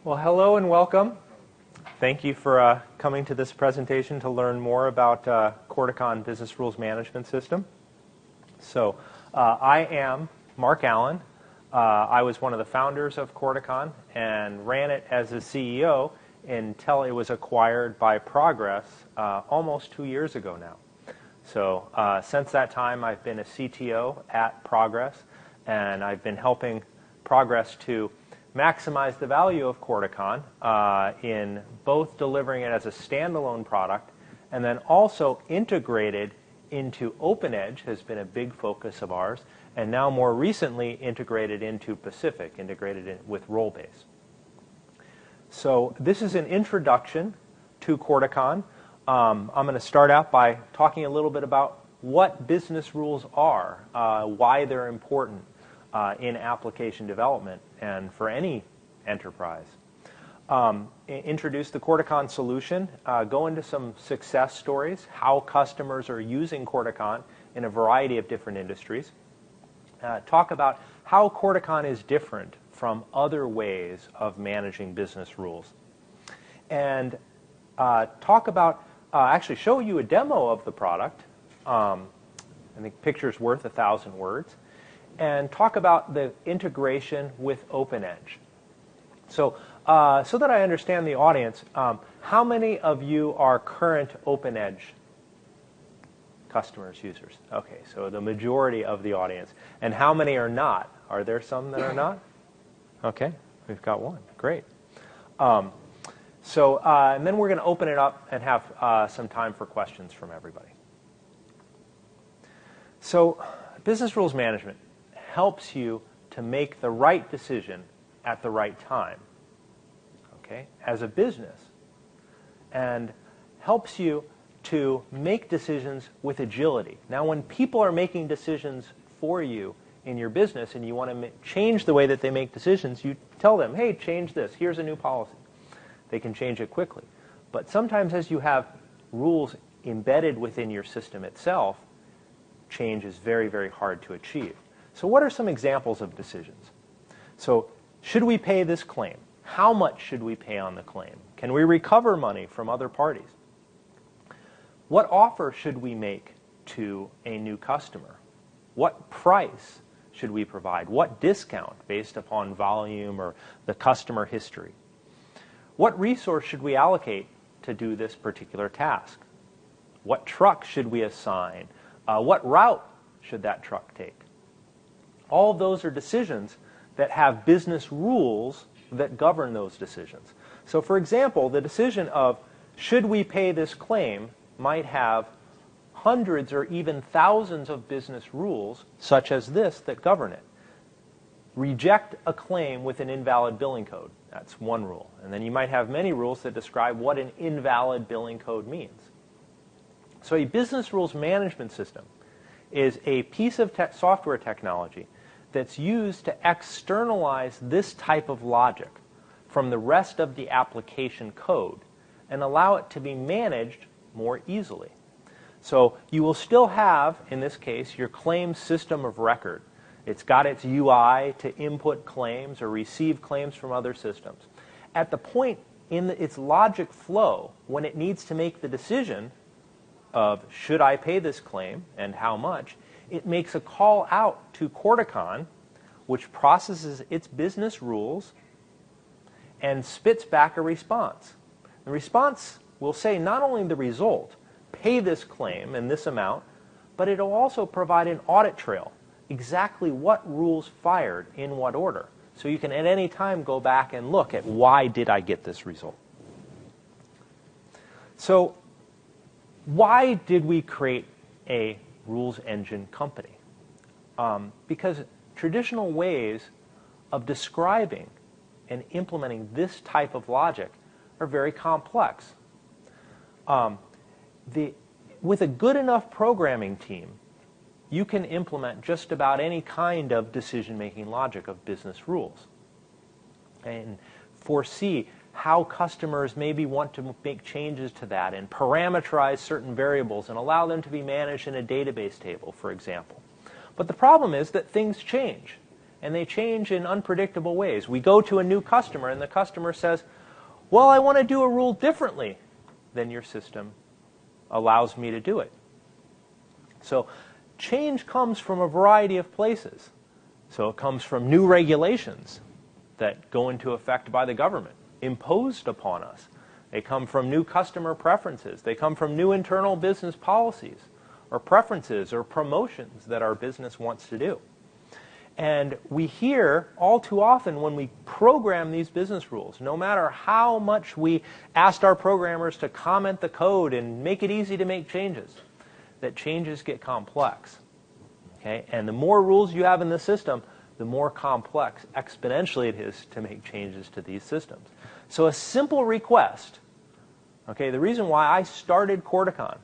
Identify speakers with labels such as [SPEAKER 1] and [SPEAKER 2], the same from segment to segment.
[SPEAKER 1] Well, hello and welcome. Thank you for coming to this presentation to learn more about Corticon Business Rules Management System. So I am Mark Allen. I was one of the founders of Corticon and ran it as a CEO until it was acquired by Progress almost 2 years ago now. So since that time, I've been a CTO at Progress, and I've been helping Progress to maximize the value of Corticon in both delivering it as a standalone product and then also integrated into OpenEdge has been a big focus of ours, and now more recently integrated into Pacific, integrated in with role-based. So this is an introduction to Corticon. I'm going to start out by talking a little bit about what business rules are, why they're important in application development and for any enterprise. Introduce the Corticon solution, go into some success stories, how customers are using Corticon in a variety of different industries. Talk about how Corticon is different from other ways of managing business rules. And talk about, actually show you a demo of the product. I think picture's worth 1,000 words. And talk about the integration with OpenEdge. So, so that I understand the audience, how many of you are current OpenEdge customers, users? Okay, so the majority of the audience. And how many are not? Are there some that are not? Okay, we've got one. Great. And then we're going to open it up and have some time for questions from everybody. So, business rules management helps you to make the right decision at the right time, okay, as a business, and helps you to make decisions with agility. Now, when people are making decisions for you in your business and you want to change the way that they make decisions, you tell them, hey, change this. Here's a new policy. They can change it quickly. But sometimes as you have rules embedded within your system itself, change is very, very hard to achieve. So what are some examples of decisions? So should we pay this claim? How much should we pay on the claim? Can we recover money from other parties? What offer should we make to a new customer? What price should we provide? What discount based upon volume or the customer history? What resource should we allocate to do this particular task? What truck should we assign? What route should that truck take? All of those are decisions that have business rules that govern those decisions. So for example, the decision of should we pay this claim might have hundreds or even thousands of business rules such as this that govern it. Reject a claim with an invalid billing code. That's one rule. And then you might have many rules that describe what an invalid billing code means. So a business rules management system is a piece of software technology that's used to externalize this type of logic from the rest of the application code and allow it to be managed more easily. So you will still have, in this case, your claim system of record. It's got its UI to input claims or receive claims from other systems. At the point in its logic flow, when it needs to make the decision of should I pay this claim and how much, it makes a call out to Corticon, which processes its business rules and spits back a response. The response will say not only the result, pay this claim in this amount, but it will also provide an audit trail, exactly what rules fired in what order. So you can at any time go back and look at why did I get this result. So why did we create a rules engine company? Because traditional ways of describing and implementing this type of logic are very complex. With a good enough programming team, you can implement just about any kind of decision-making logic of business rules and foresee how customers maybe want to make changes to that and parameterize certain variables and allow them to be managed in a database table, for example. But the problem is that things change. and they change in unpredictable ways. We go to a new customer, and the customer says, well, I want to do a rule differently than your system allows me to do it. So change comes from a variety of places. So it comes from new regulations that go into effect by the government, imposed upon us. They come from new customer preferences. They come from new internal business policies or preferences or promotions that our business wants to do. And we hear all too often when we program these business rules, no matter how much we asked our programmers to comment the code and make it easy to make changes, that changes get complex. Okay? And the more rules you have in the system, the more complex exponentially it is to make changes to these systems. So a simple request, okay, the reason why I started Corticon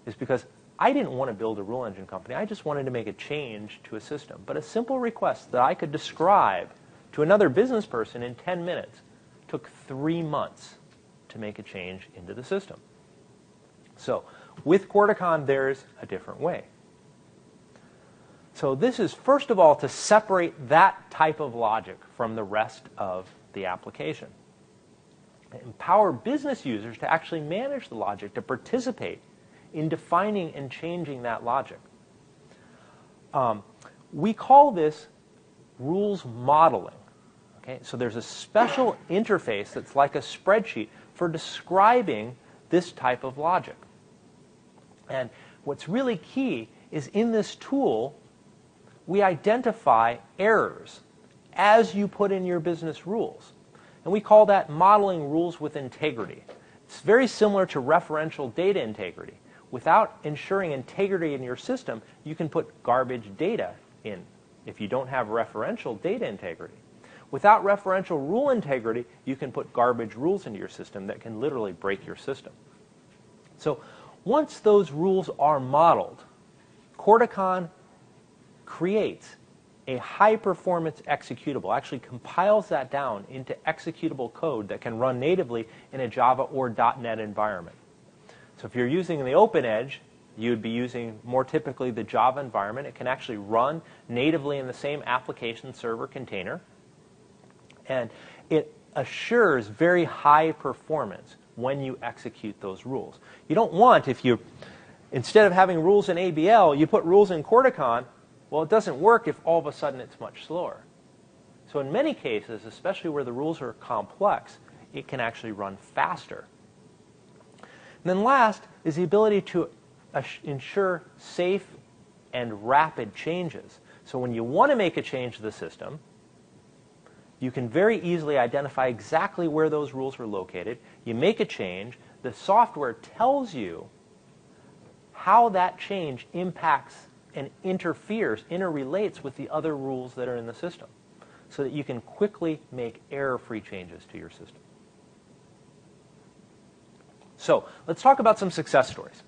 [SPEAKER 1] is because I didn't want to build a rule engine company. I just wanted to make a change to a system. But a simple request that I could describe to another business person in 10 minutes took 3 months to make a change into the system. So with Corticon, there's a different way. So this is, first of all, to separate that type of logic from the rest of the application. Empower business users to actually manage the logic, to participate in defining and changing that logic. We call this rules modeling. Okay? So there's a special interface that's like a spreadsheet for describing this type of logic. And what's really key is in this tool, we identify errors as you put in your business rules. And we call that modeling rules with integrity. It's very similar to referential data integrity. Without ensuring integrity in your system, you can put garbage data in if you don't have referential data integrity. Without referential rule integrity, you can put garbage rules into your system that can literally break your system. So once those rules are modeled, Corticon creates a high-performance executable, actually compiles that down into executable code that can run natively in a Java or .NET environment. So if you're using the OpenEdge, you'd be using more typically the Java environment. It can actually run natively in the same application server container. And it assures very high performance when you execute those rules. You don't want, if you, instead of having rules in ABL, you put rules in Corticon, well, it doesn't work if all of a sudden it's much slower. So in many cases, especially where the rules are complex, it can actually run faster. And then last is the ability to ensure safe and rapid changes. So when you want to make a change to the system, you can very easily identify exactly where those rules are located. You make a change. The software tells you how that change impacts and interrelates with the other rules that are in the system, so that you can quickly make error-free changes to your system. So let's talk about some success stories.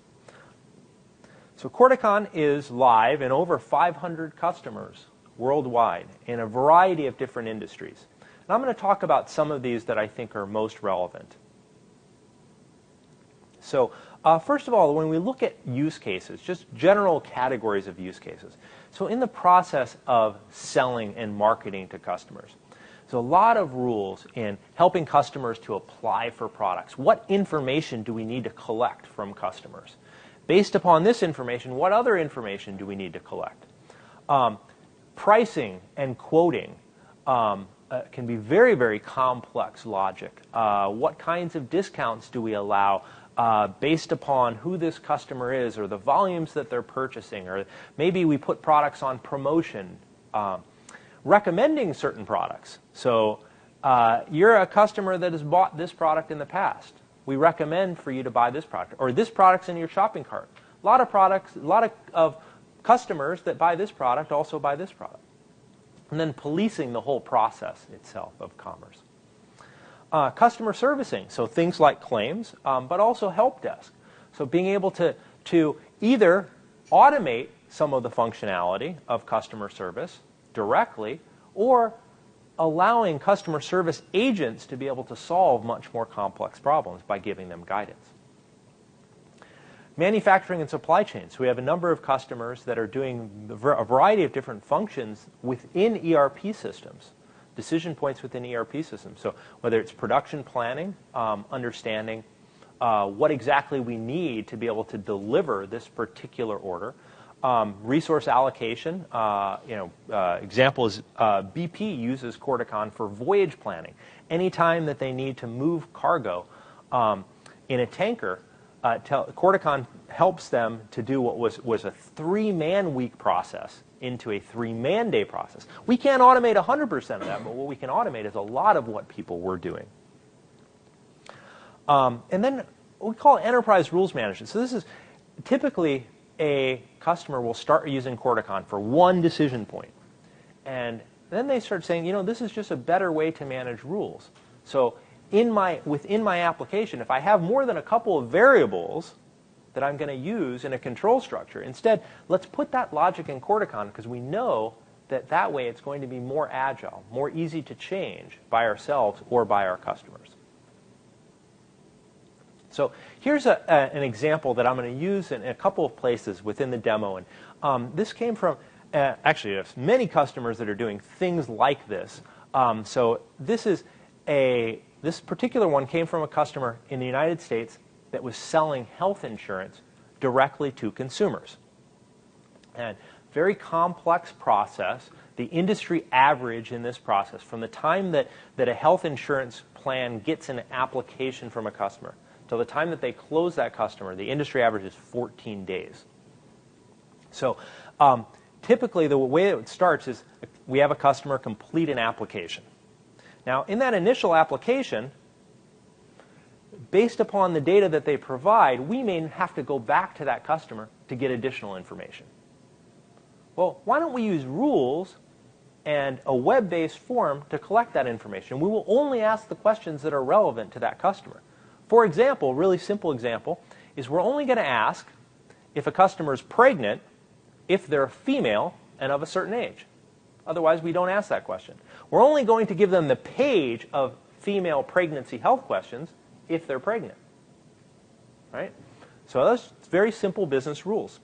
[SPEAKER 1] So Corticon is live in over 500 customers worldwide in a variety of different industries. And I'm going to talk about some of these that I think are most relevant. So first of all, when we look at use cases, just general categories of use cases. So in the process of selling and marketing to customers, there's a lot of rules in helping customers to apply for products. What information do we need to collect from customers? Based upon this information, what other information do we need to collect? Pricing and quoting can be very, very complex logic. What kinds of discounts do we allow based upon who this customer is or the volumes that they're purchasing? Or maybe we put products on promotion. Recommending certain products. So you're a customer that has bought this product in the past. We recommend for you to buy this product. Or this product's in your shopping cart. A lot of products, a lot of customers that buy this product also buy this product. And then policing the whole process itself of commerce. Customer servicing, so things like claims, but also help desk. So being able to either automate some of the functionality of customer service directly, or allowing customer service agents to be able to solve much more complex problems by giving them guidance. Manufacturing and supply chain. So we have a number of customers that are doing a variety of different functions within ERP systems, decision points within ERP systems. So whether it's production planning, understanding what exactly we need to be able to deliver this particular order, resource allocation. Example is BP uses Corticon for voyage planning. Anytime that they need to move cargo in a tanker, Corticon helps them to do what was a 3-man week process into a 3-man day process. We can't automate 100% of that, but what we can automate is a lot of what people were doing. And then we call it enterprise rules management. So this is typically a customer will start using Corticon for one decision point. And then they start saying, this is just a better way to manage rules. So within my application, if I have more than a couple of variables that I'm going to use in a control structure, instead, let's put that logic in Corticon because we know that way it's going to be more agile, more easy to change by ourselves or by our customers. So here's an example that I'm going to use in a couple of places within the demo. And this came from, actually, there's many customers that are doing things like this. So this particular one came from a customer in the United States that was selling health insurance directly to consumers. And very complex process. The industry average in this process, from the time that a health insurance plan gets an application from a customer till the time that they close that customer, the industry average is 14 days. So typically the way it starts is we have a customer complete an application. Now in that initial application, based upon the data that they provide, we may have to go back to that customer to get additional information. Well, why don't we use rules and a web-based form to collect that information? We will only ask the questions that are relevant to that customer. For example, a really simple example, is we're only going to ask if a customer is pregnant if they're female and of a certain age. Otherwise, we don't ask that question. We're only going to give them the page of female pregnancy health questions if they're pregnant. Right? So that's very simple business rules.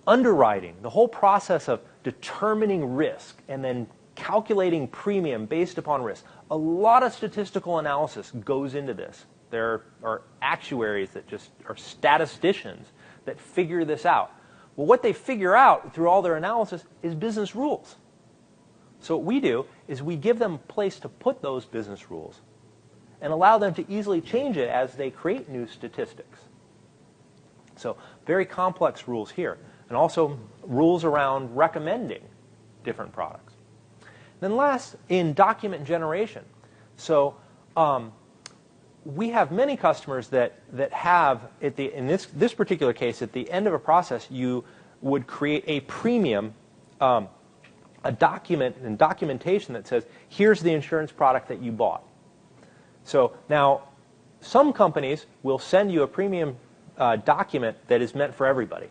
[SPEAKER 1] Underwriting, the whole process of determining risk and then calculating premium based upon risk. A lot of statistical analysis goes into this. There are actuaries that just are statisticians that figure this out. Well, what they figure out through all their analysis is business rules. So what we do is we give them a place to put those business rules and allow them to easily change it as they create new statistics. So very complex rules here. And also rules around recommending different products. Then last, in document generation. So we have many customers that have, in this particular case, at the end of a process, you would create a premium, a document and documentation that says, here's the insurance product that you bought. So now, some companies will send you a premium document that is meant for everybody.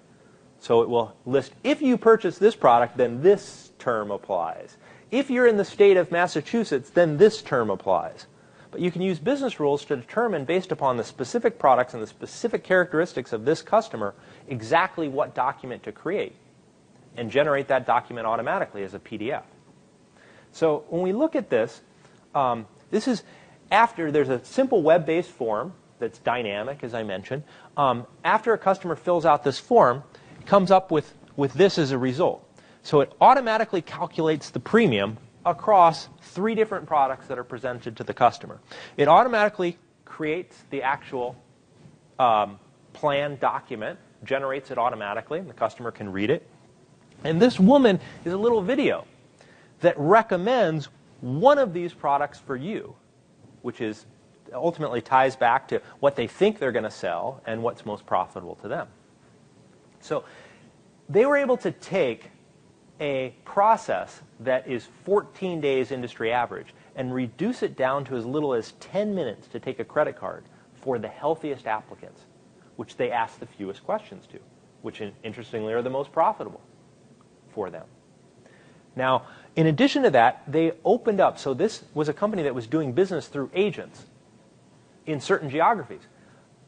[SPEAKER 1] So it will list, if you purchase this product, then this term applies. If you're in the state of Massachusetts, then this term applies. But you can use business rules to determine, based upon the specific products and the specific characteristics of this customer, exactly what document to create and generate that document automatically as a PDF. So when we look at this, this is after there's a simple web-based form that's dynamic, as I mentioned. After a customer fills out this form, it comes up with this as a result. So it automatically calculates the premium across 3 different products that are presented to the customer. It automatically creates the actual plan document, generates it automatically, and the customer can read it. And this woman is a little video that recommends one of these products for you, which is ultimately ties back to what they think they're going to sell and what's most profitable to them. So they were able to take a process that is 14 days industry average and reduce it down to as little as 10 minutes to take a credit card for the healthiest applicants, which they ask the fewest questions to, which interestingly are the most profitable for them. Now, in addition to that, they opened up, so this was a company that was doing business through agents in certain geographies.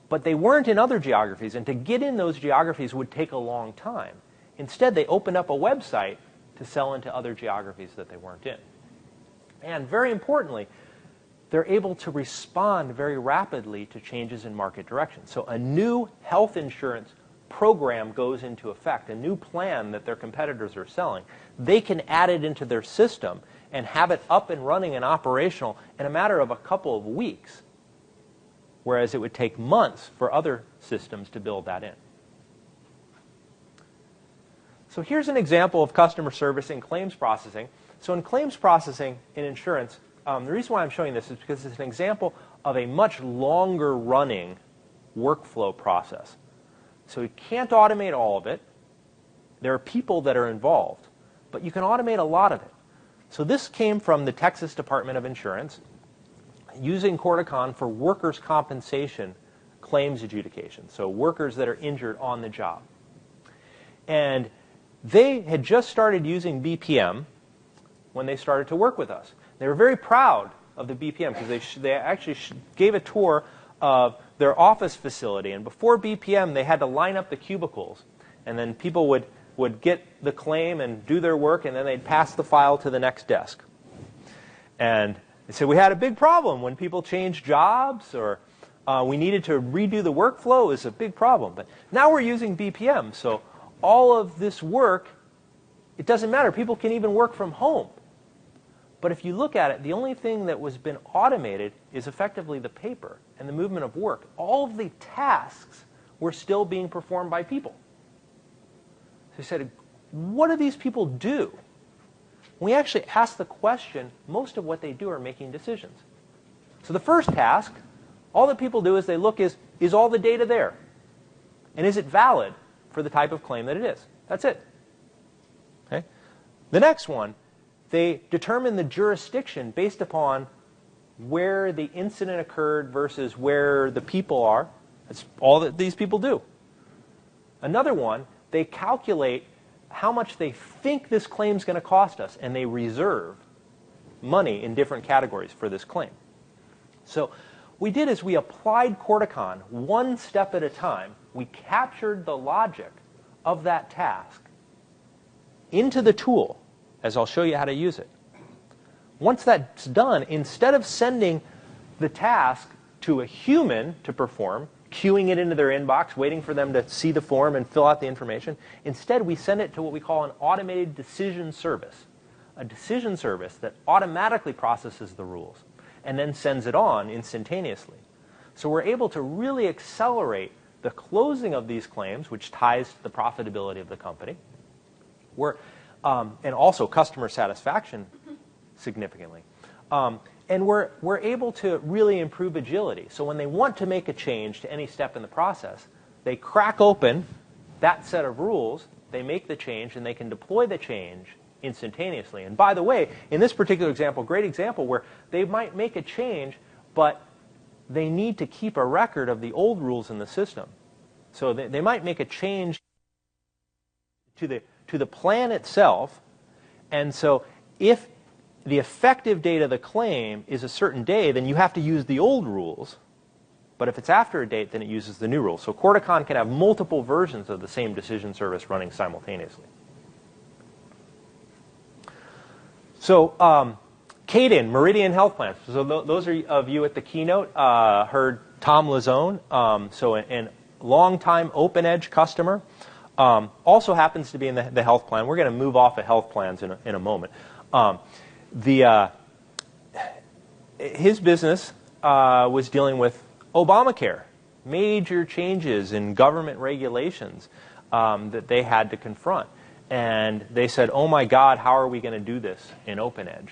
[SPEAKER 1] but they weren't in other geographies, and to get in those geographies would take a long time. Instead, they opened up a website to sell into other geographies that they weren't in. And very importantly, they're able to respond very rapidly to changes in market direction. So a new health insurance program goes into effect, a new plan that their competitors are selling. They can add it into their system and have it up and running and operational in a matter of a couple of weeks, whereas it would take months for other systems to build that in. So here's an example of customer service in claims processing. So in claims processing in insurance, the reason why I'm showing this is because it's an example of a much longer running workflow process. So you can't automate all of it. There are people that are involved, but you can automate a lot of it. So this came from the Texas Department of Insurance using Corticon for workers' compensation claims adjudication, so workers that are injured on the job. And they had just started using BPM when they started to work with us. They were very proud of the BPM because they actually gave a tour of their office facility. And before BPM, they had to line up the cubicles. And then people would get the claim and do their work, and then they'd pass the file to the next desk. And they said we had a big problem when people changed jobs or we needed to redo the workflow. It was a big problem. But now we're using BPM, so all of this work, it doesn't matter. People can even work from home. But if you look at it, the only thing that was been automated is effectively the paper and the movement of work. All of the tasks were still being performed by people. So he said, what do these people do? We actually asked the question, most of what they do are making decisions. So the first task, all that people do is they look, is all the data there? And is it valid for the type of claim that it is? That's it. Okay? The next one, they determine the jurisdiction based upon where the incident occurred versus where the people are. That's all that these people do. Another one, they calculate how much they think this claim is going to cost us, and they reserve money in different categories for this claim. So what we did is we applied Corticon one step at a time. We captured the logic of that task into the tool, as I'll show you how to use it. Once that's done, instead of sending the task to a human to perform, queuing it into their inbox, waiting for them to see the form and fill out the information, instead we send it to what we call an automated decision service, a decision service that automatically processes the rules and then sends it on instantaneously. So we're able to really accelerate the closing of these claims, which ties to the profitability of the company. And also customer satisfaction significantly. And we're able to really improve agility. So when they want to make a change to any step in the process, they crack open that set of rules, they make the change, and they can deploy the change instantaneously. And by the way, in this particular example, great example where they might make a change, but they need to keep a record of the old rules in the system. So they might make a change to the plan itself, and so if the effective date of the claim is a certain day, then you have to use the old rules. But if it's after a date, then it uses the new rules. So Corticon can have multiple versions of the same decision service running simultaneously. So Caden, Meridian Health Plans. So those of you at the keynote heard Tom Lazone, so a long-time OpenEdge customer. Also happens to be in the health plan. We're going to move off of health plans in a moment. His business was dealing with Obamacare, major changes in government regulations that they had to confront. And they said, oh my God, how are we going to do this in OpenEdge?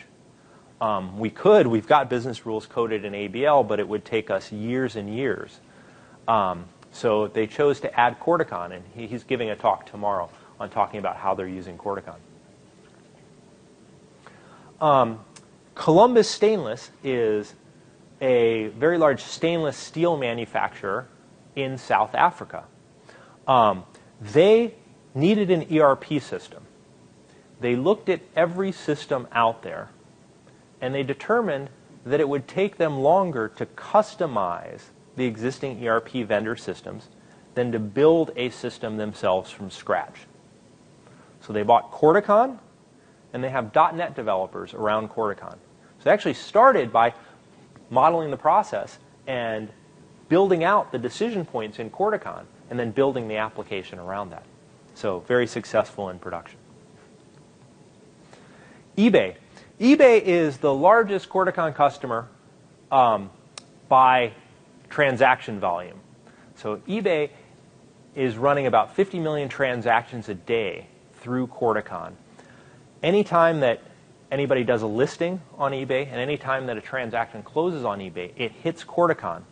[SPEAKER 1] We've got business rules coded in ABL, but it would take us years and years. So they chose to add Corticon, and he's giving a talk tomorrow on talking about how they're using Corticon. Columbus Stainless is a very large stainless steel manufacturer in South Africa. They needed an ERP system. They looked at every system out there, and they determined that it would take them longer to customize the existing ERP vendor systems than to build a system themselves from scratch. So they bought Corticon, and they have .NET developers around Corticon. So they actually started by modeling the process and building out the decision points in Corticon, and then building the application around that. So very successful in production. eBay. eBay is the largest Corticon customer by transaction volume. So eBay is running about 50 million transactions a day through Corticon. Anytime that anybody does a listing on eBay, and anytime that a transaction closes on eBay, it hits Corticon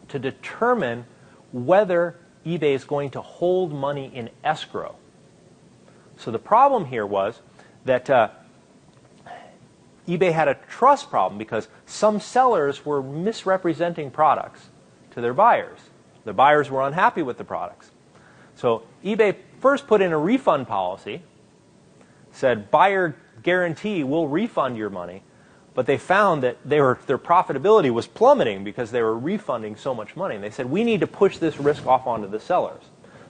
[SPEAKER 1] to determine whether eBay is going to hold money in escrow. So the problem here was that eBay had a trust problem because some sellers were misrepresenting products to their buyers. The buyers were unhappy with the products. So eBay first put in a refund policy, said buyer guarantee, we'll refund your money, but they found that their profitability was plummeting because they were refunding so much money. And they said, we need to push this risk off onto the sellers.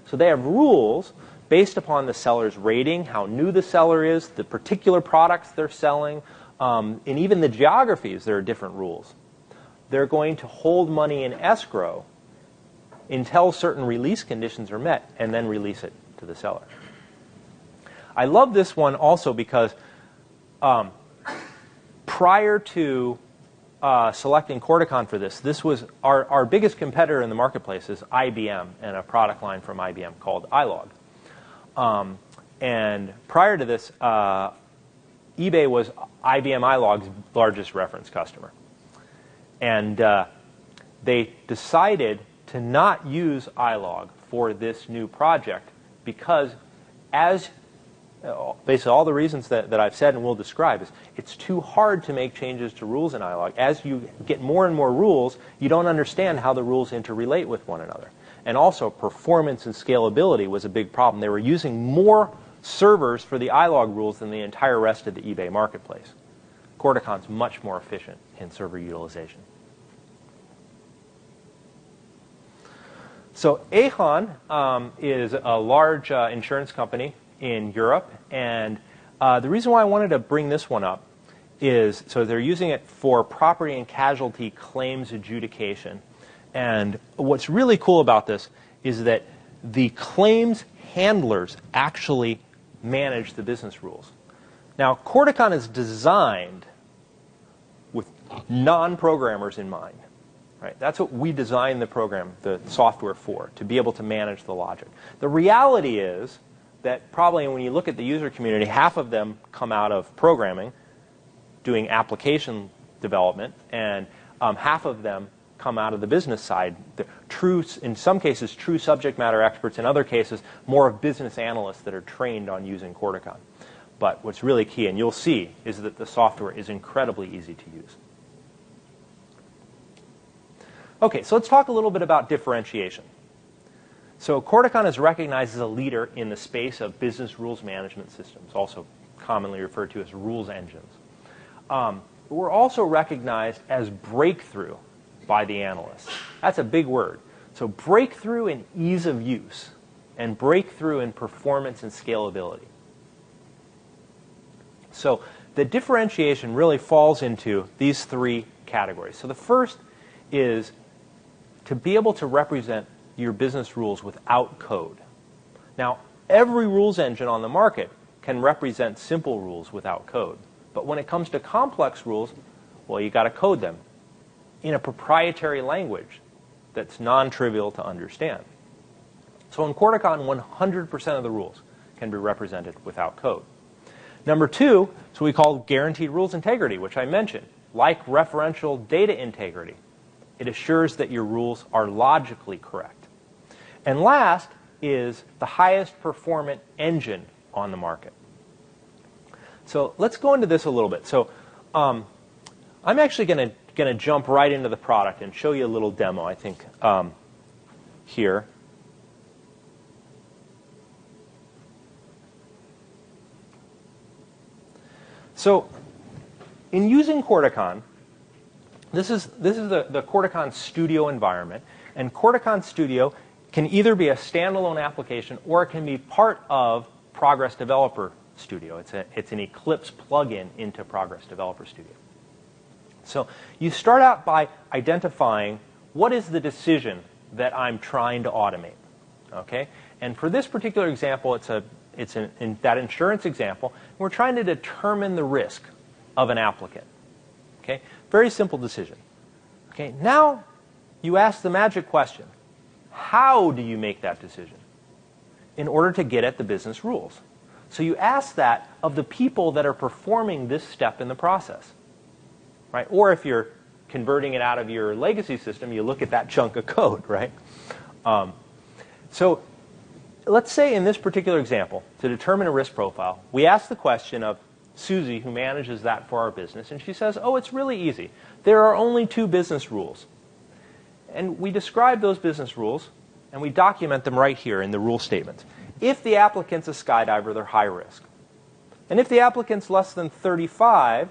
[SPEAKER 1] So they have rules based upon the seller's rating, how new the seller is, the particular products they're selling, and even the geographies, there are different rules. They're going to hold money in escrow until certain release conditions are met, and then release it to the seller. I love this one also because prior to selecting Corticon for this was our biggest competitor in the marketplace is IBM and a product line from IBM called iLog. And prior to this, eBay was IBM iLog's largest reference customer. And they decided to not use iLog for this new project because basically all the reasons that I've said and will describe is it's too hard to make changes to rules in iLog. As you get more and more rules, you don't understand how the rules interrelate with one another. And also performance and scalability was a big problem. They were using more servers for the iLog rules than the entire rest of the eBay marketplace. Corticon's much more efficient in server utilization. So Aegon is a large insurance company in Europe, and the reason why I wanted to bring this one up is so they're using it for property and casualty claims adjudication. And what's really cool about this is that the claims handlers actually manage the business rules. Now, Corticon is designed with non-programmers in mind. Right? That's what we designed the program, the software for, to be able to manage the logic. The reality is that probably when you look at the user community, half of them come out of programming, doing application development, and half of them come out of the business side. In some cases, true subject matter experts. In other cases, more of business analysts that are trained on using Corticon. But what's really key, and you'll see, is that the software is incredibly easy to use. Okay, so let's talk a little bit about differentiation. So Corticon is recognized as a leader in the space of business rules management systems, also commonly referred to as rules engines. We're also recognized as breakthrough by the analysts. That's a big word. So breakthrough in ease of use and breakthrough in performance and scalability. So the differentiation really falls into these three categories. So the first is to be able to represent your business rules without code. Now, every rules engine on the market can represent simple rules without code. But when it comes to complex rules, well, you got to code them in a proprietary language that's non-trivial to understand. So in Corticon, 100% of the rules can be represented without code. Number two, so we call guaranteed rules integrity, which I mentioned, like referential data integrity. It assures that your rules are logically correct. And last is the highest performant engine on the market. So let's go into this a little bit. So I'm actually going to jump right into the product and show you a little demo, I think, here. So in using Corticon, This is the Corticon Studio environment. And Corticon Studio can either be a standalone application or it can be part of Progress Developer Studio. It's an Eclipse plugin into Progress Developer Studio. So you start out by identifying what is the decision that I'm trying to automate. Okay? And for this particular example, in that insurance example, we're trying to determine the risk of an applicant. Okay? Very simple decision. Okay? Now you ask the magic question. How do you make that decision in order to get at the business rules? So you ask that of the people that are performing this step in the process. Right? Or if you're converting it out of your legacy system, you look at that chunk of code, right? So let's say in this particular example, to determine a risk profile, we ask the question of Susie, who manages that for our business, and she says, oh, it's really easy. There are only 2 business rules. And we describe those business rules, and we document them right here in the rule statements. If the applicant's a skydiver, they're high risk. And if the applicant's less than 35,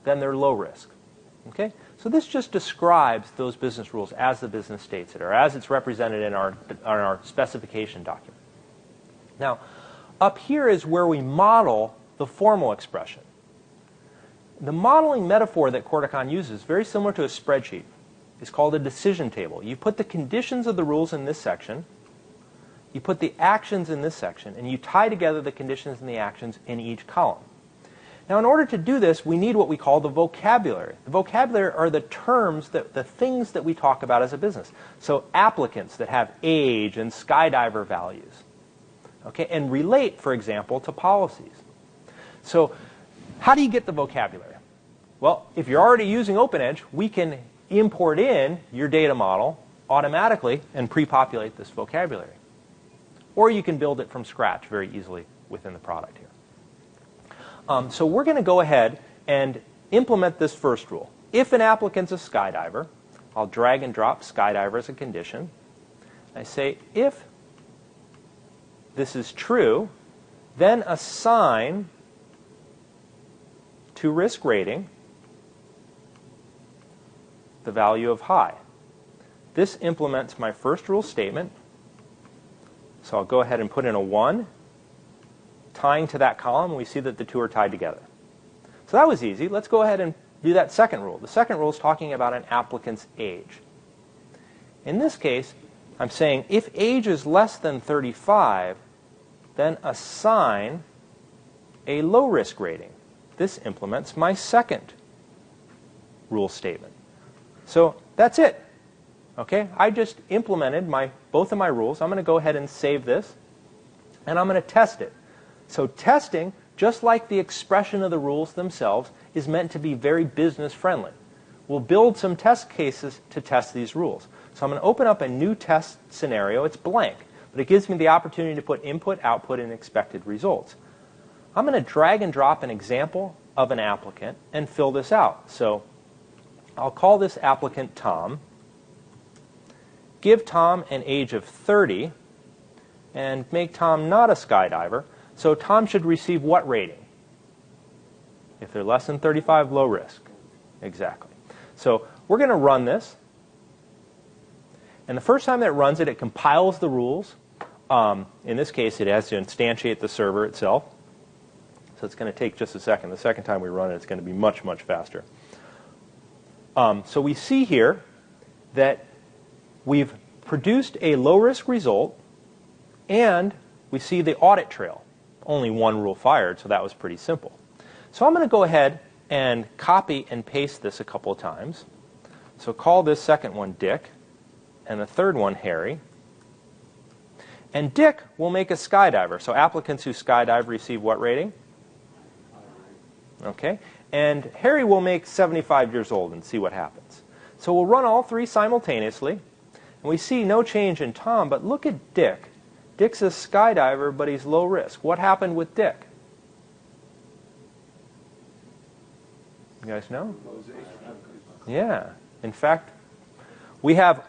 [SPEAKER 1] then they're low risk. Okay? So this just describes those business rules as the business states it, or as it's represented in our specification document. Now, up here is where we model the formal expression. The modeling metaphor that Corticon uses, very similar to a spreadsheet, is called a decision table. You put the conditions of the rules in this section, you put the actions in this section, and you tie together the conditions and the actions in each column. Now, in order to do this, we need what we call the vocabulary. The vocabulary are the terms, the things that we talk about as a business. So applicants that have age and skydiver values. Okay, and relate, for example, to policies. So how do you get the vocabulary? Well, if you're already using OpenEdge, we can import in your data model automatically and pre-populate this vocabulary. Or you can build it from scratch very easily within the product here. So we're going to go ahead and implement this first rule. If an applicant's a skydiver, I'll drag and drop skydiver as a condition. I say if this is true, then assign to risk rating the value of high. This implements my first rule statement. So I'll go ahead and put in a 1, tying to that column, and we see that the 2 are tied together. So that was easy. Let's go ahead and do that second rule. The second rule is talking about an applicant's age. In this case, I'm saying if age is less than 35, then assign a low risk rating. This implements my second rule statement. So that's it. Okay, I just implemented both of my rules. I'm going to go ahead and save this, and I'm going to test it. So testing, just like the expression of the rules themselves, is meant to be very business friendly. We'll build some test cases to test these rules. So I'm going to open up a new test scenario. It's blank, but it gives me the opportunity to put input, output, and expected results. I'm going to drag and drop an example of an applicant and fill this out. So I'll call this applicant Tom. Give Tom an age of 30 and make Tom not a skydiver. So Tom should receive what rating? If they're less than 35, low risk. Exactly. So we're going to run this. And the first time that it runs it, it compiles the rules. In this case, it has to instantiate the server itself. So it's going to take just a second. The second time we run it, it's going to be much, much faster. So we see here that we've produced a low-risk result, and we see the audit trail. Only one rule fired, so that was pretty simple. So I'm going to go ahead and copy and paste this a couple of times. So call this second one Dick, and the third one Harry. And Dick will make a skydiver. So applicants who skydive receive what rating? Okay. And Harry will make 75 years old and see what happens. So we'll run all 3 simultaneously. And we see no change in Tom, but look at Dick. Dick's a skydiver, but he's low risk. What happened with Dick? You guys know? Yeah. In fact, we have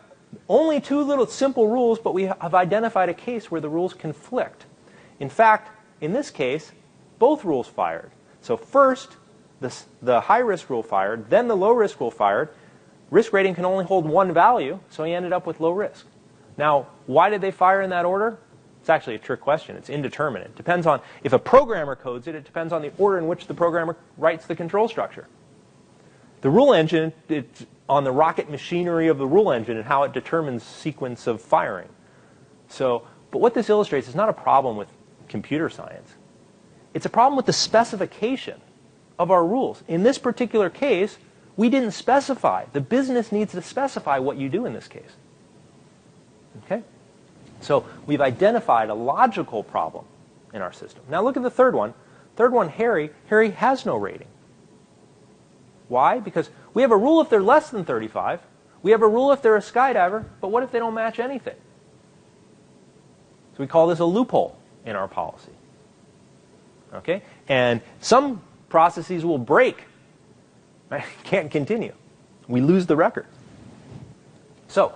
[SPEAKER 1] only 2 little simple rules, but we have identified a case where the rules conflict. In fact, in this case, both rules fired. So first, the high-risk rule fired, then the low-risk rule fired. risk rating can only hold one value, so he ended up with low risk. Now, why did they fire in that order? It's actually a trick question. It's indeterminate. It depends on, if a programmer codes it, it depends on the order in which the programmer writes the control structure. The rule engine, it's on the rocket machinery of the rule engine and how it determines sequence of firing. So, but what this illustrates is not a problem with computer science. It's a problem with the specification of our rules. In this particular case, we didn't specify. The business needs to specify what you do in this case. Okay? So we've identified a logical problem in our system. Now look at the third one. Third one, Harry. Harry has no rating. Why? Because we have a rule if they're less than 35. We have a rule if they're a skydiver. But what if they don't match anything? So we call this a loophole in our policy. Okay? And some processes will break. Right? Can't continue. We lose the record. So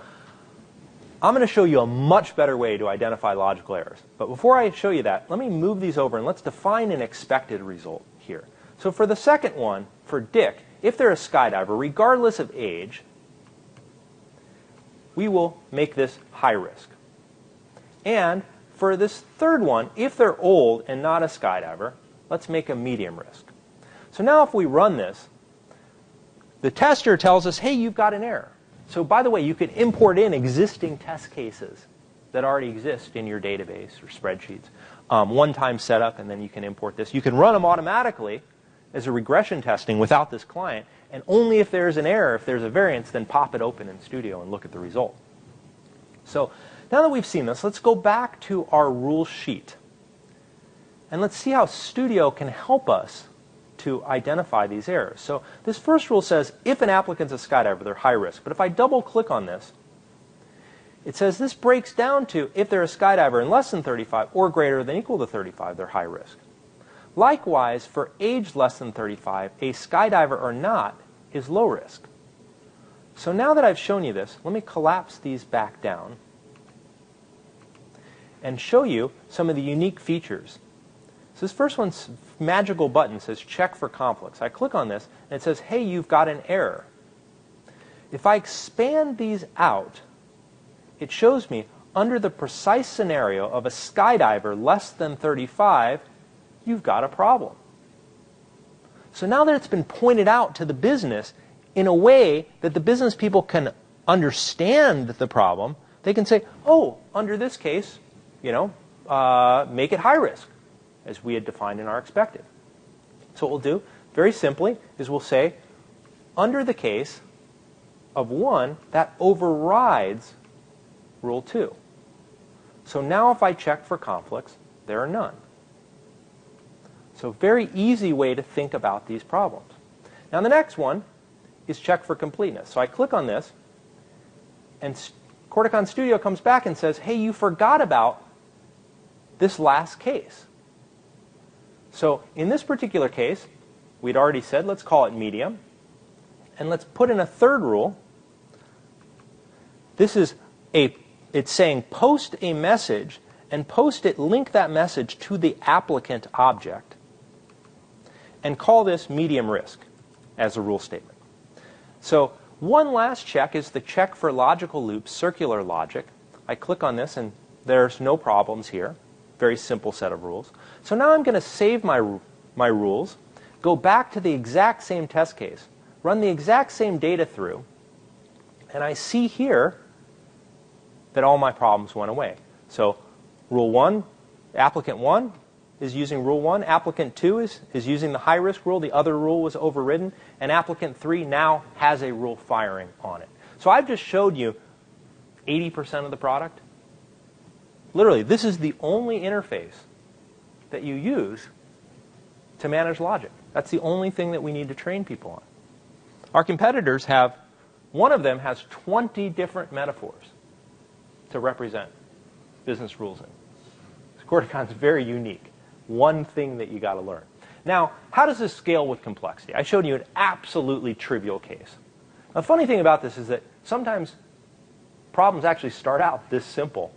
[SPEAKER 1] I'm going to show you a much better way to identify logical errors. But before I show you that, let me move these over and let's define an expected result here. So for the second one, for Dick, if they're a skydiver, regardless of age, we will make this high risk. And for this third one, if they're old and not a skydiver, let's make a medium risk. So now if we run this, the tester tells us, hey, you've got an error. So by the way, you can import in existing test cases that already exist in your database or spreadsheets. One-time setup, and then you can import this. You can run them automatically as a regression testing without this client, and only if there's an error, if there's a variance, then pop it open in Studio and look at the result. So now that we've seen this, let's go back to our rule sheet. And let's see how Studio can help us to identify these errors. So this first rule says, if an applicant's a skydiver, they're high risk. But if I double-click on this, it says this breaks down to if they're a skydiver and less than 35 or greater than equal to 35, they're high risk. Likewise, for age less than 35, a skydiver or not is low risk. So now that I've shown you this, let me collapse these back down and show you some of the unique features. So this first one's magical button says check for conflicts. I click on this and it says, hey, you've got an error. If I expand these out, it shows me under the precise scenario of a skydiver less than 35, you've got a problem. So now that it's been pointed out to the business in a way that the business people can understand the problem, they can say, oh, under this case, make it high risk, as we had defined in our expected. So what we'll do, very simply, is we'll say, under the case of 1, that overrides Rule 2. So now if I check for conflicts, there are none. So very easy way to think about these problems. Now the next one is check for completeness. So I click on this, and Corticon Studio comes back and says, hey, you forgot about this last case. So in this particular case, we'd already said, let's call it medium. And let's put in a third rule. It's saying post a message and link that message to the applicant object. And call this medium risk as a rule statement. So one last check is the check for logical loops, circular logic. I click on this and there's no problems here. Very simple set of rules. So now I'm going to save my rules, go back to the exact same test case, run the exact same data through, and I see here that all my problems went away. So Rule 1, applicant 1 is using Rule 1. Applicant 2 is using the high-risk rule. The other rule was overridden. And applicant 3 now has a rule firing on it. So I've just showed you 80% of the product. Literally, this is the only interface that you use to manage logic. That's the only thing that we need to train people on. Our competitors have, one of them has 20 different metaphors to represent business rules in. Corticon's very unique. One thing that you got to learn. Now, how does this scale with complexity? I showed you an absolutely trivial case. The funny thing about this is that sometimes problems actually start out this simple.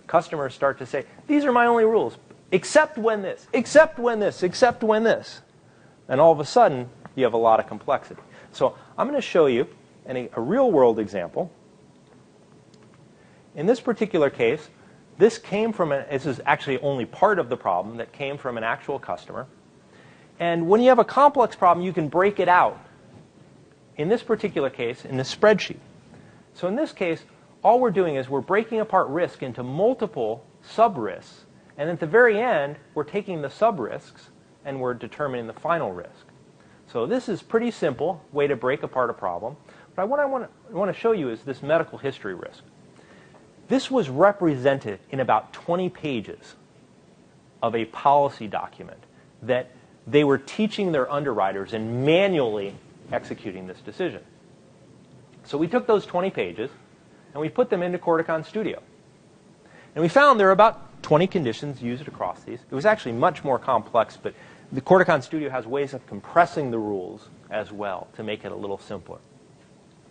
[SPEAKER 1] Customers start to say, these are my only rules, except when this, except when this, except when this. And all of a sudden, you have a lot of complexity. So I'm going to show you a real-world example. In this particular case, this is actually only part of the problem that came from an actual customer. And when you have a complex problem, you can break it out. In this particular case, in this spreadsheet. So in this case, all we're doing is we're breaking apart risk into multiple sub-risks. And at the very end, we're taking the sub-risks and we're determining the final risk. So this is pretty simple way to break apart a problem. But what I want to show you is this medical history risk. This was represented in about 20 pages of a policy document that they were teaching their underwriters and manually executing this decision. So we took those 20 pages and we put them into Corticon Studio. And we found there are about 20 conditions used across these. It was actually much more complex, but the Corticon Studio has ways of compressing the rules as well to make it a little simpler.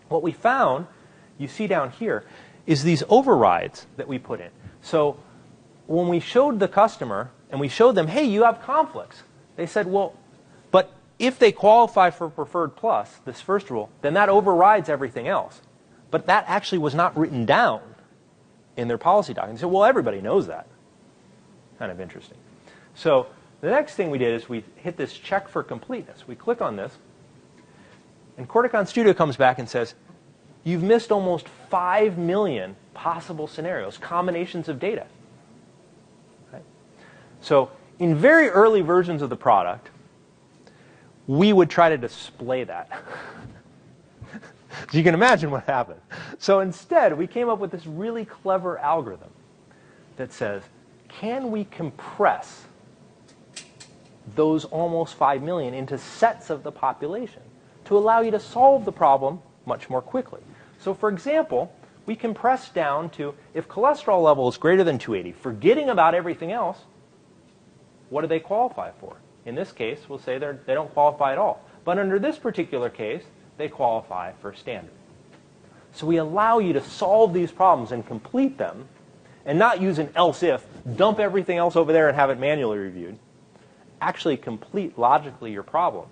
[SPEAKER 1] What we found, you see down here, is these overrides that we put in. So when we showed the customer and we showed them, hey, you have conflicts, they said, well, but if they qualify for Preferred Plus, this first rule, then that overrides everything else. But that actually was not written down in their policy document. They said, well, everybody knows that. Kind of interesting. So the next thing we did is we hit this check for completeness. We click on this, and Corticon Studio comes back and says, you've missed almost 5 million possible scenarios, combinations of data. Okay? So in very early versions of the product, we would try to display that. So you can imagine what happened. So instead, we came up with this really clever algorithm that says, can we compress those almost 5 million into sets of the population to allow you to solve the problem much more quickly? So for example, we compress down to, if cholesterol level is greater than 280, forgetting about everything else, what do they qualify for? In this case, we'll say they don't qualify at all. But under this particular case, they qualify for standard. So we allow you to solve these problems and complete them, and not use an else-if, dump everything else over there and have it manually reviewed. Actually complete logically your problem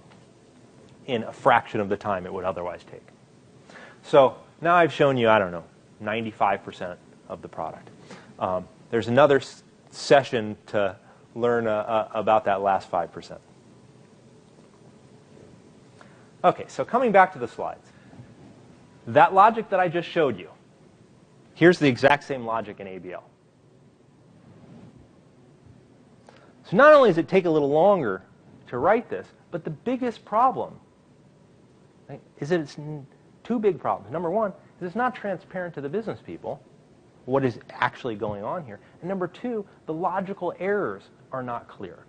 [SPEAKER 1] in a fraction of the time it would otherwise take. So now I've shown you, I don't know, 95% of the product. There's another session to learn about that last 5%. Okay, so coming back to the slides. That logic that I just showed you, here's the exact same logic in ABL. So not only does it take a little longer to write this, but the biggest problem, right, is that it's two big problems. Number one is it's not transparent to the business people what is actually going on here. And number two, the logical errors are not clear.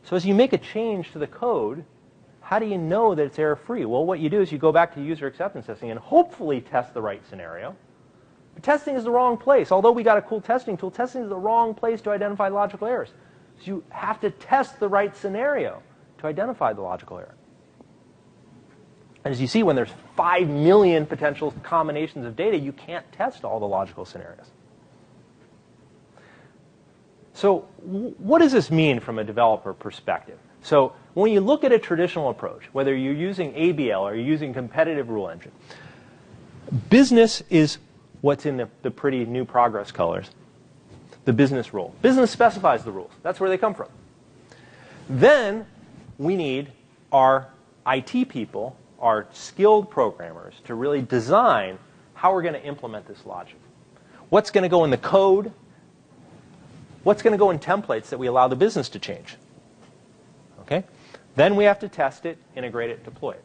[SPEAKER 1] So as you make a change to the code, how do you know that it's error-free? Well, what you do is you go back to user acceptance testing and hopefully test the right scenario. But testing is the wrong place. Although we got a cool testing tool, testing is the wrong place to identify logical errors. So you have to test the right scenario to identify the logical error. And as you see, when there's 5 million potential combinations of data, you can't test all the logical scenarios. So what does this mean from a developer perspective? So when you look at a traditional approach, whether you're using ABL or you're using competitive rule engine, business is what's in the pretty new progress colors, the business rule. Business specifies the rules. That's where they come from. Then we need our IT people, our skilled programmers, to really design how we're going to implement this logic. What's going to go in the code? What's going to go in templates that we allow the business to change? Okay? Then we have to test it, integrate it, deploy it.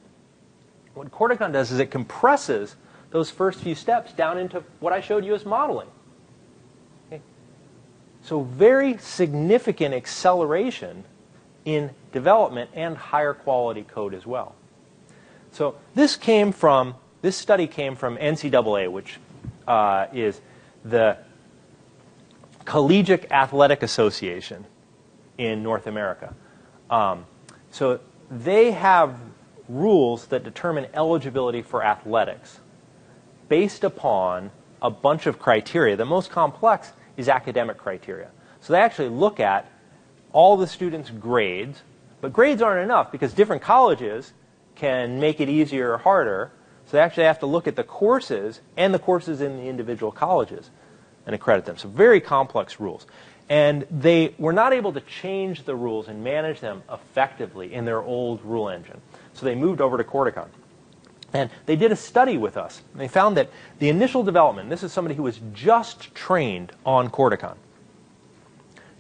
[SPEAKER 1] What Corticon does is it compresses those first few steps down into what I showed you as modeling. Okay? So very significant acceleration in development and higher quality code as well. So this study came from NCAA, which is the Collegiate Athletic Association in North America. So they have rules that determine eligibility for athletics based upon a bunch of criteria. The most complex is academic criteria. So they actually look at all the students' grades, but grades aren't enough because different colleges can make it easier or harder So they actually have to look at the courses and the courses in the individual colleges and accredit them. So very complex rules. And they were not able to change the rules and manage them effectively in their old rule engine. So they moved over to Corticon. And they did a study with us. And they found that the initial development, this is somebody who was just trained on Corticon,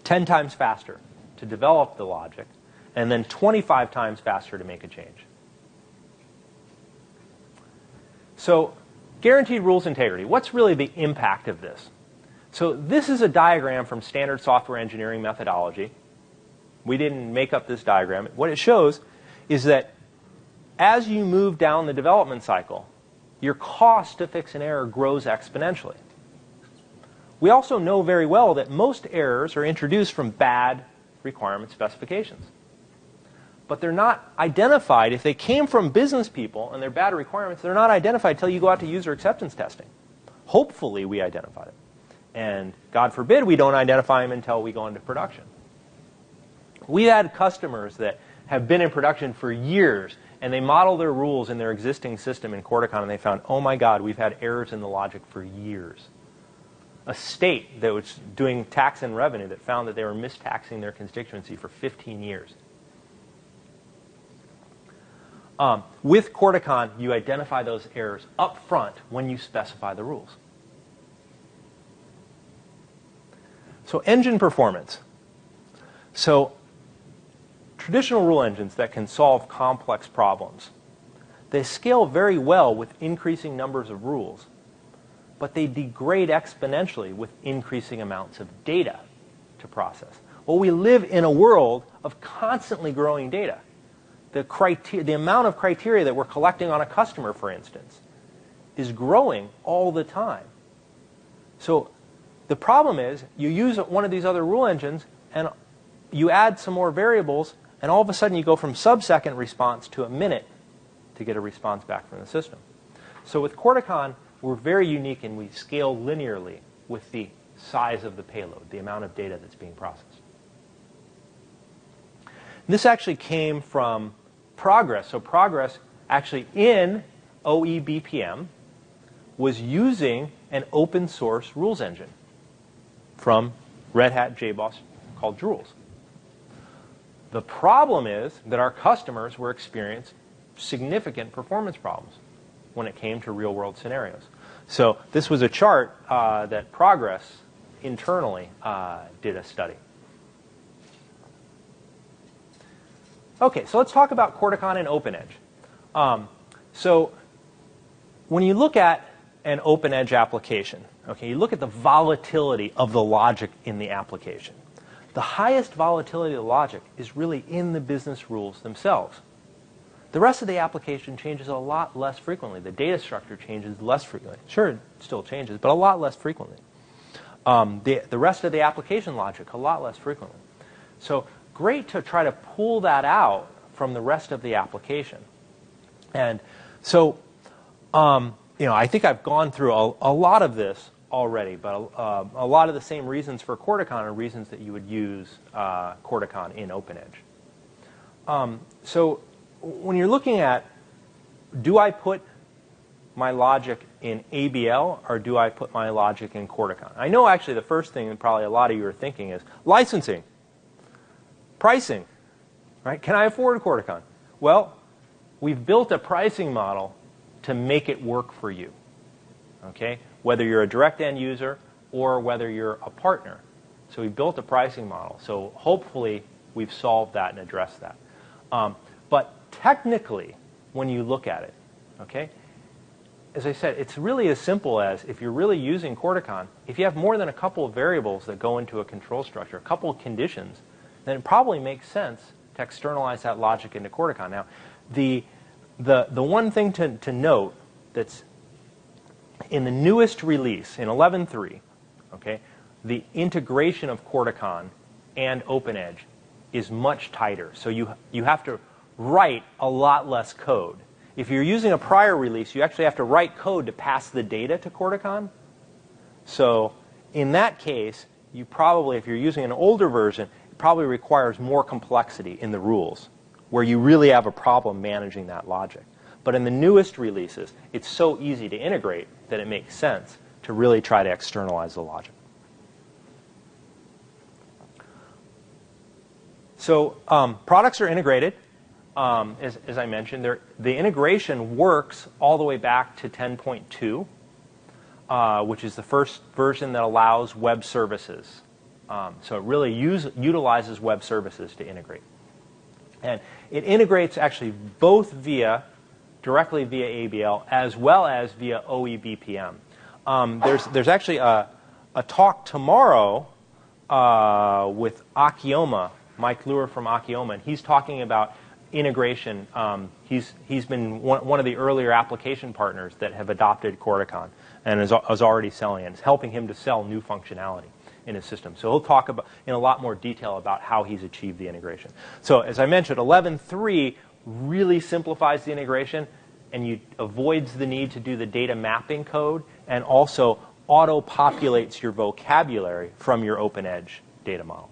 [SPEAKER 1] 10 times faster to develop the logic, and then 25 times faster to make a change. So guaranteed rules integrity. What's really the impact of this? So this is a diagram from standard software engineering methodology. We didn't make up this diagram. What it shows is that as you move down the development cycle, your cost to fix an error grows exponentially. We also know very well that most errors are introduced from bad requirement specifications. But they're not identified. If they came from business people and they're bad requirements, they're not identified until you go out to user acceptance testing. Hopefully we identify them. And God forbid we don't identify them until we go into production. We had customers that have been in production for years, and they model their rules in their existing system in Corticon, and they found, oh my God, we've had errors in the logic for years. A state that was doing tax and revenue that found that they were mistaxing their constituency for 15 years. With Corticon, you identify those errors up front when you specify the rules. So engine performance. So traditional rule engines that can solve complex problems, they scale very well with increasing numbers of rules, but they degrade exponentially with increasing amounts of data to process. Well, we live in a world of constantly growing data. The amount of criteria that we're collecting on a customer, for instance, is growing all the time. So the problem is you use one of these other rule engines and you add some more variables, and all of a sudden you go from sub-second response to a minute to get a response back from the system. So with Corticon, we're very unique, and we scale linearly with the size of the payload, the amount of data that's being processed. This actually came from Progress. So Progress actually in OEBPM was using an open source rules engine from Red Hat JBoss called Drools. The problem is that our customers were experiencing significant performance problems when it came to real-world scenarios. So this was a chart that Progress internally did a study. Okay, so let's talk about Corticon and OpenEdge. So when you look at an OpenEdge application, okay, you look at the volatility of the logic in the application. The highest volatility of the logic is really in the business rules themselves. The rest of the application changes a lot less frequently. The data structure changes less frequently. Sure, it still changes, but a lot less frequently. The rest of the application logic, a lot less frequently. So great to try to pull that out from the rest of the application. And so, I think I've gone through a lot of this already, but a lot of the same reasons for Corticon are reasons that you would use Corticon in OpenEdge. So when you're looking at, do I put my logic in ABL or do I put my logic in Corticon? I know actually the first thing that probably a lot of you are thinking is licensing, pricing, right? Can I afford Corticon? Well, we've built a pricing model to make it work for you, okay? Whether you're a direct end user or whether you're a partner. So we built a pricing model. So hopefully we've solved that and addressed that. But technically, when you look at it, okay, as I said, it's really as simple as if you're really using Corticon, if you have more than a couple of variables that go into a control structure, a couple of conditions, then it probably makes sense to externalize that logic into Corticon. Now, the one thing to note that's in the newest release, in 11.3, okay, the integration of Corticon and OpenEdge is much tighter. So you have to write a lot less code. If you're using a prior release, you actually have to write code to pass the data to Corticon. So in that case, you probably, if you're using an older version, it probably requires more complexity in the rules, where you really have a problem managing that logic. But in the newest releases, it's so easy to integrate that it makes sense to really try to externalize the logic. So products are integrated. As I mentioned, the integration works all the way back to 10.2, which is the first version that allows web services. So it really utilizes web services to integrate. And it integrates actually both directly via ABL as well as via OEBPM. There's actually a talk tomorrow with Akioma, Mike Luer from Akioma, and he's talking about integration. He's been one of the earlier application partners that have adopted Corticon and is already selling it. It's helping him to sell new functionality in his system. So he'll talk about in a lot more detail about how he's achieved the integration. So as I mentioned, 11.3 really simplifies the integration and avoids the need to do the data mapping code, and also auto-populates your vocabulary from your OpenEdge data model.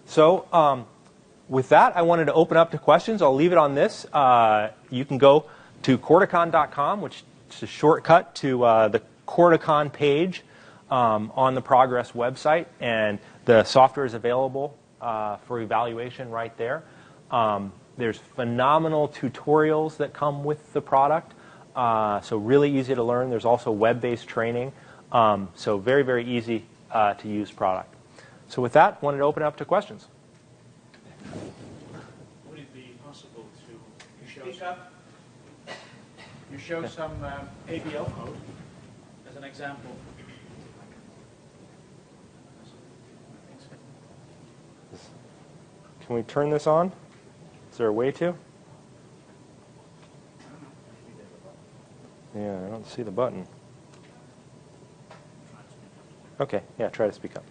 [SPEAKER 1] So with that, I wanted to open up to questions. I'll leave it on this. You can go to Corticon.com, which is a shortcut to the Corticon page on the Progress website, and the software is available for evaluation right there. There's phenomenal tutorials that come with the product, so really easy to learn. There's also web-based training, so very, very easy to use product. So with that, I wanted to open up to questions.
[SPEAKER 2] Would it be possible to show some ABL code as an example?
[SPEAKER 1] Can we turn this on? Is there a way to? Yeah, I don't see the button. Okay, yeah, try to speak up.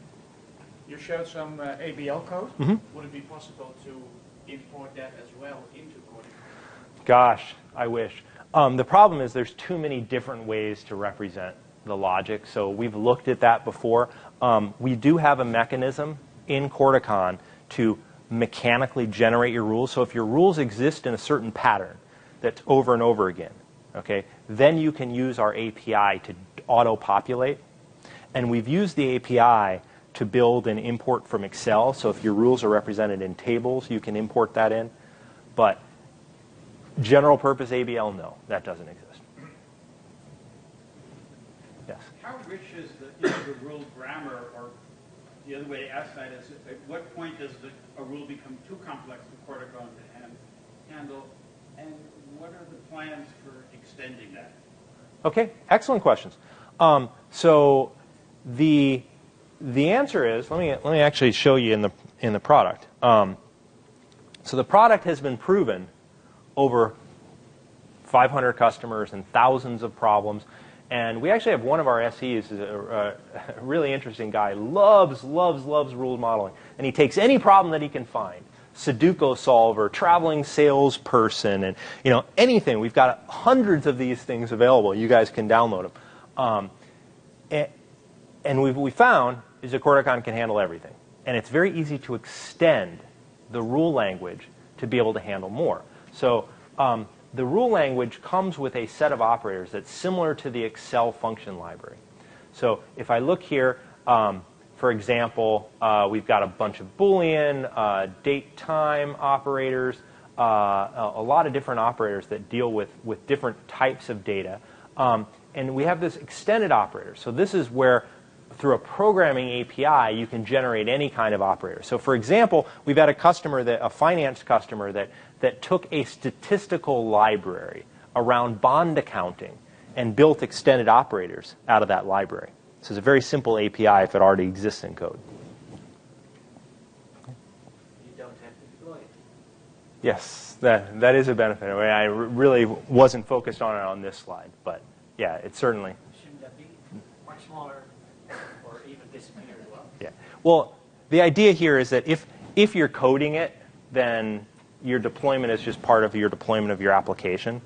[SPEAKER 2] You showed some ABL code.
[SPEAKER 1] Mm-hmm.
[SPEAKER 2] Would it be possible to import that as well into Corticon?
[SPEAKER 1] Gosh, I wish. The problem is there's too many different ways to represent the logic, so we've looked at that before. We do have a mechanism in Corticon to mechanically generate your rules. So if your rules exist in a certain pattern that's over and over again, okay, then you can use our API to auto-populate. And we've used the API to build and import from Excel. So if your rules are represented in tables, you can import that in. But general purpose ABL, no, that doesn't exist. Yes?
[SPEAKER 3] How rich is the rule grammar, or the other way to ask that is, at what point does a rule become too complex for Corticon to handle, and what are the plans for extending that?
[SPEAKER 1] Okay, excellent questions. So the answer is, let me actually show you in the product. So the product has been proven over 500 customers and thousands of problems. And we actually have one of our SEs, is a really interesting guy, loves rule modeling. And he takes any problem that he can find, Sudoku solver, traveling salesperson, and anything. We've got hundreds of these things available. You guys can download them. And we found is that Corticon can handle everything. And it's very easy to extend the rule language to be able to handle more. So the rule language comes with a set of operators that's similar to the Excel function library. So if I look here, for example, we've got a bunch of Boolean, date, time operators, a lot of different operators that deal with different types of data. And we have this extended operator. So this is where, through a programming API, you can generate any kind of operator. So for example, we've had a finance customer that took a statistical library around bond accounting and built extended operators out of that library. So it's a very simple API if it already exists in code.
[SPEAKER 2] You don't have to deploy it.
[SPEAKER 1] Yes, that is a benefit. I mean, I really wasn't focused on it on this slide, but yeah, it certainly.
[SPEAKER 2] Shouldn't that be much smaller or even disappear as well?
[SPEAKER 1] Yeah. Well, the idea here is that if you're coding it, then your deployment is just part of your deployment of your application.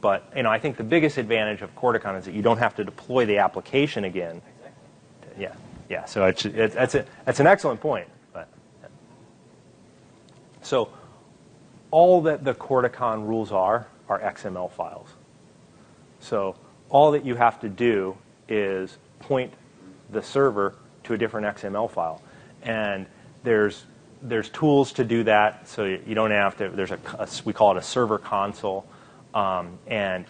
[SPEAKER 1] But I think the biggest advantage of Corticon is that you don't have to deploy the application again.
[SPEAKER 2] Exactly.
[SPEAKER 1] Yeah. So that's an excellent point. But so all that the Corticon rules are XML files. So all that you have to do is point the server to a different XML file. And there's tools to do that, so you don't have to. There's we call it a server console. And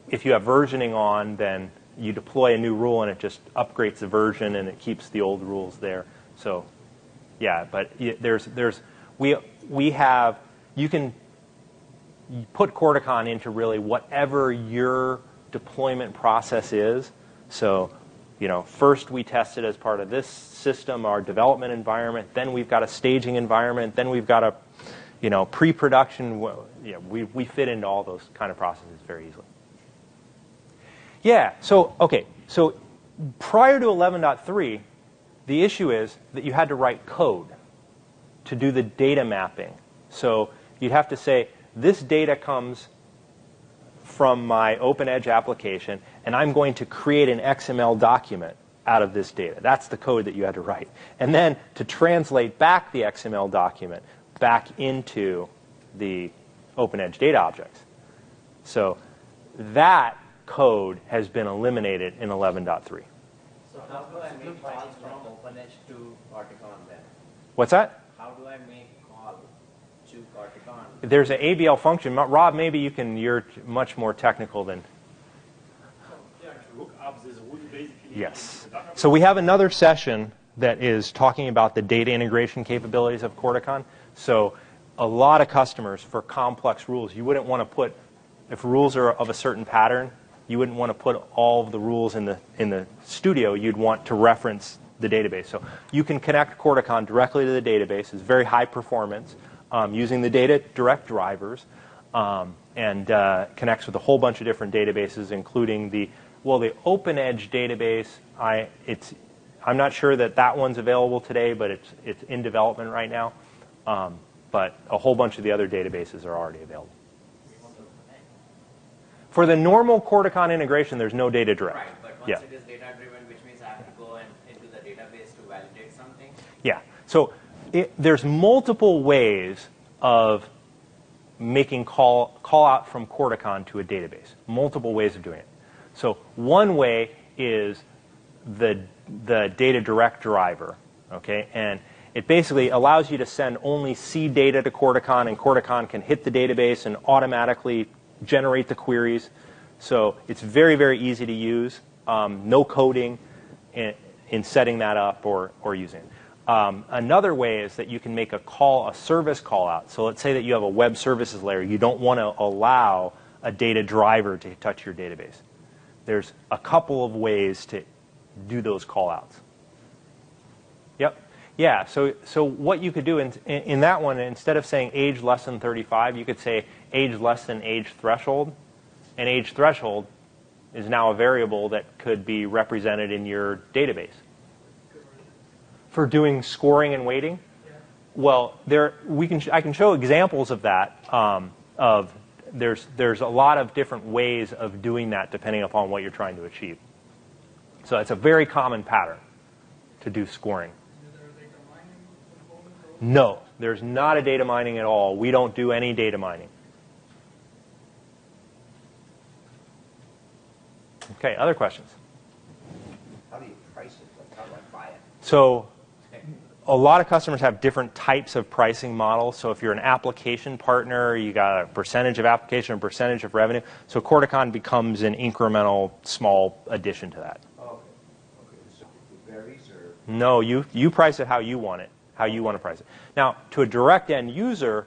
[SPEAKER 1] if you have versioning on, then you deploy a new rule and it just upgrades the version and it keeps the old rules there. So yeah, but you can put Corticon into really whatever your deployment process is. So, first we test it as part of this system, our development environment. Then we've got a staging environment. Then we've got a, pre-production. We fit into all those kind of processes very easily. Yeah. So okay. So prior to 11.3, the issue is that you had to write code to do the data mapping. So you'd have to say, this data comes from my OpenEdge application, and I'm going to create an XML document out of this data. That's the code that you had to write. And then to translate back the XML document back into the OpenEdge data objects. So that code has been eliminated in 11.3.
[SPEAKER 4] So how do I make calls from OpenEdge to Corticon then?
[SPEAKER 1] What's that?
[SPEAKER 4] How do I make call to Corticon?
[SPEAKER 1] There's an ABL function. Rob, maybe you're much more technical than... Yes. So we have another session that is talking about the data integration capabilities of Corticon. So a lot of customers, for complex rules, you wouldn't want to put, if rules are of a certain pattern, you wouldn't want to put all of the rules in the studio. You'd want to reference the database. So you can connect Corticon directly to the database. It's very high performance using the data direct drivers and connects with a whole bunch of different databases, including the OpenEdge database. I'm not sure that one's available today, but it's in development right now. But a whole bunch of the other databases are already available. For the normal Corticon integration, there's no data direct.
[SPEAKER 4] Right, but once it is data-driven, which means I have to go into the database to validate something?
[SPEAKER 1] Yeah. So there's multiple ways of making call out from Corticon to a database. Multiple ways of doing it. So one way is the data direct driver, okay? And it basically allows you to send only C data to Corticon, and Corticon can hit the database and automatically generate the queries. So it's very, very easy to use. No coding in setting that up or using it. Another way is that you can make a service call out. So let's say that you have a web services layer. You don't want to allow a data driver to touch your database. There's a couple of ways to do those call outs. Yep. Yeah, so what you could do in that one, instead of saying age less than 35, you could say age less than age threshold. And age threshold is now a variable that could be represented in your database. For doing scoring and weighting? Yeah. Well, I can show examples of that. There's a lot of different ways of doing that depending upon what you're trying to achieve. So it's a very common pattern to do scoring. No, there's not a data mining at all. We don't do any data mining. Okay, other questions?
[SPEAKER 5] How do you price it? Like, how do I buy it?
[SPEAKER 1] So a lot of customers have different types of pricing models. So if you're an application partner, you got a percentage of application, a percentage of revenue. So Corticon becomes an incremental, small addition to that.
[SPEAKER 5] Oh, okay. So it varies, or?
[SPEAKER 1] No, you price it how you want it, how you want to price it. Now, to a direct end user,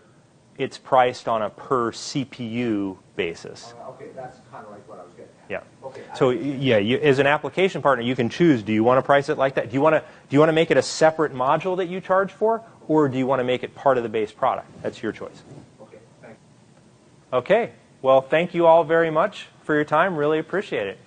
[SPEAKER 1] it's priced on a per CPU basis.
[SPEAKER 5] Okay, that's kind of like what I was getting at.
[SPEAKER 1] Yeah.
[SPEAKER 5] Okay.
[SPEAKER 1] So yeah, as an application partner, you can choose. Do you want to price it like that? Do you want to make it a separate module that you charge for, or do you want to make it part of the base product? That's your choice.
[SPEAKER 5] Okay. Thanks.
[SPEAKER 1] Okay. Well, thank you all very much for your time. Really appreciate it.